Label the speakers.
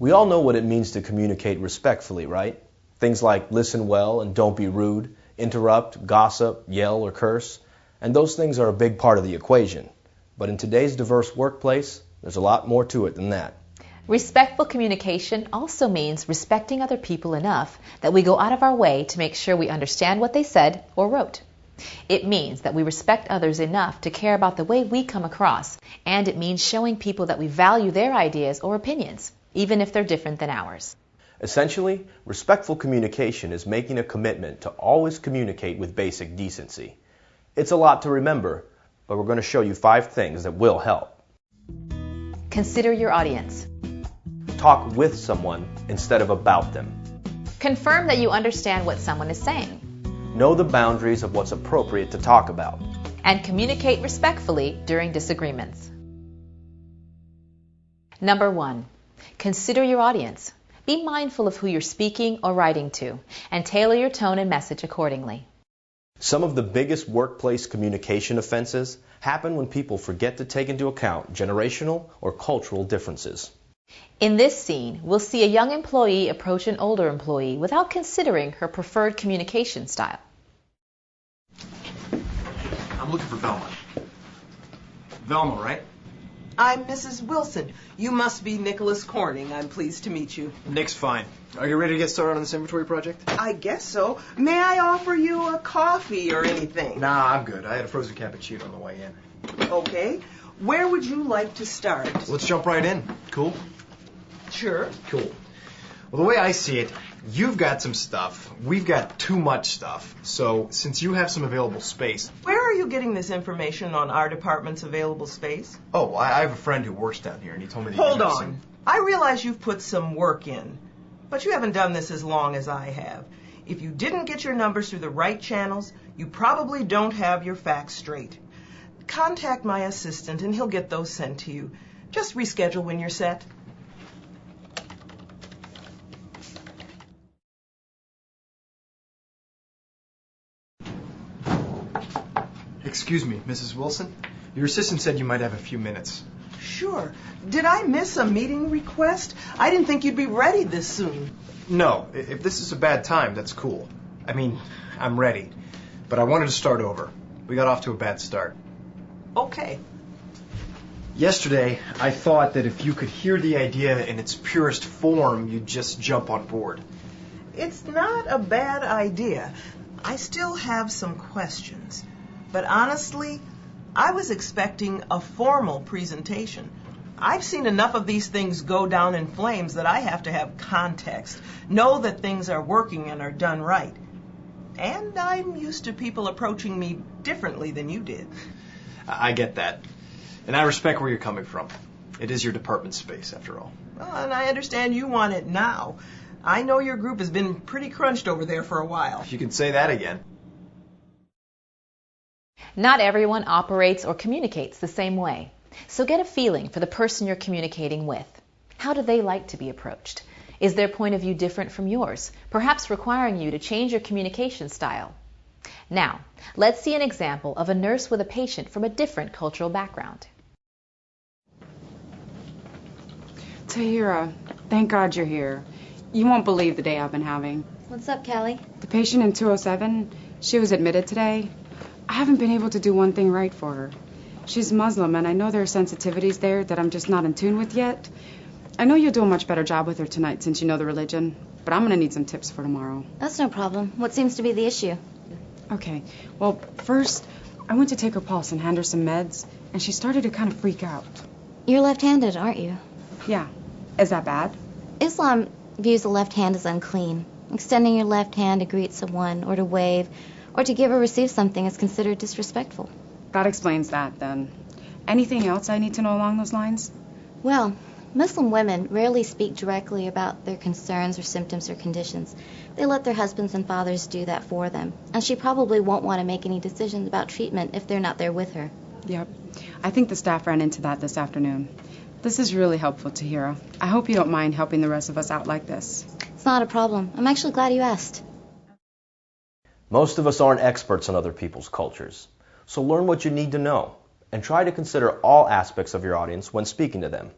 Speaker 1: We all know what it means to communicate respectfully, right? Things like listen well and don't be rude, interrupt, gossip, yell, or curse. And those things are a big part of the equation. But in today's diverse workplace, there's a lot more to it than that.
Speaker 2: Respectful communication also means respecting other people enough that we go out of our way to make sure we understand what they said or wrote. It means that we respect others enough to care about the way we come across, and it means showing people that we value their ideas or opinions, even if they're different than ours.
Speaker 1: Essentially, respectful communication is making a commitment to always communicate with basic decency. It's a lot to remember, but we're going to show you 5 things that will help.
Speaker 2: Consider your audience.
Speaker 1: Talk with someone instead of about them.
Speaker 2: Confirm that you understand what someone is saying.
Speaker 1: Know the boundaries of what's appropriate to talk about.
Speaker 2: And communicate respectfully during disagreements. Number 1, consider your audience. Be mindful of who you're speaking or writing to, and tailor your tone and message accordingly.
Speaker 1: Some of the biggest workplace communication offenses happen when people forget to take into account generational or cultural differences.
Speaker 2: In this scene, we'll see a young employee approach an older employee without considering her preferred communication style.
Speaker 3: I'm looking for Velma. Velma, right?
Speaker 4: I'm Mrs. Wilson. You must be Nicholas Corning. I'm pleased to meet you.
Speaker 3: Nick's fine. Are you ready to get started on this inventory project?
Speaker 4: I guess so. May I offer you a coffee or anything?
Speaker 3: Nah, I'm good. I had a frozen cappuccino on the way in.
Speaker 4: Okay. Where would you like to start?
Speaker 3: Let's jump right in. Cool?
Speaker 4: Sure.
Speaker 3: Cool. Well, the way I see it, you've got some stuff. We've got too much stuff. So, since you have some available space...
Speaker 4: Where are you getting this information on our department's available space?
Speaker 3: Oh, I have a friend who works down here, and he told me that
Speaker 4: Hold on. I realize you've put some work in, but you haven't done this as long as I have. If you didn't get your numbers through the right channels, you probably don't have your facts straight. Contact my assistant, and he'll get those sent to you. Just reschedule when you're set.
Speaker 3: Excuse me, Mrs. Wilson? Your assistant said you might have a few minutes.
Speaker 4: Sure. Did I miss a meeting request? I didn't think you'd be ready this soon.
Speaker 3: No, if this is a bad time, that's cool. I mean, I'm ready. But I wanted to start over. We got off to a bad start.
Speaker 4: Okay.
Speaker 3: Yesterday, I thought that if you could hear the idea in its purest form, you'd just jump on board.
Speaker 4: It's not a bad idea. I still have some questions. But honestly, I was expecting a formal presentation. I've seen enough of these things go down in flames that I have to have context, know that things are working and are done right. And I'm used to people approaching me differently than you did.
Speaker 3: I get that. And I respect where you're coming from. It is your department space, after all.
Speaker 4: Well, and I understand you want it now. I know your group has been pretty crunched over there for a while.
Speaker 3: If you can say that again.
Speaker 2: Not everyone operates or communicates the same way. So get a feeling for the person you're communicating with. How do they like to be approached? Is their point of view different from yours, perhaps requiring you to change your communication style? Now, let's see an example of a nurse with a patient from a different cultural background.
Speaker 5: Tahira, thank God you're here. You won't believe the day I've been having.
Speaker 6: What's up, Callie?
Speaker 5: The patient in 207, she was admitted today. I haven't been able to do one thing right for her. She's Muslim, and I know there are sensitivities there that I'm just not in tune with yet. I know you'll do a much better job with her tonight since you know the religion, but I'm going to need some tips for tomorrow.
Speaker 6: That's no problem. What seems to be the issue?
Speaker 5: Okay, well, first, I went to take her pulse and hand her some meds, and she started to kind of freak out.
Speaker 6: You're left-handed, aren't you?
Speaker 5: Yeah. Is that bad?
Speaker 6: Islam views the left hand as unclean. Extending your left hand to greet someone or to wave or to give or receive something is considered disrespectful.
Speaker 5: That explains that, then. Anything else I need to know along those lines?
Speaker 6: Well, Muslim women rarely speak directly about their concerns or symptoms or conditions. They let their husbands and fathers do that for them, and she probably won't want to make any decisions about treatment if they're not there with her.
Speaker 5: Yep. I think the staff ran into that this afternoon. This is really helpful, Tahira. I hope you don't mind helping the rest of us out like this.
Speaker 6: It's not a problem. I'm actually glad you asked.
Speaker 1: Most of us aren't experts on other people's cultures, so learn what you need to know and try to consider all aspects of your audience when speaking to them.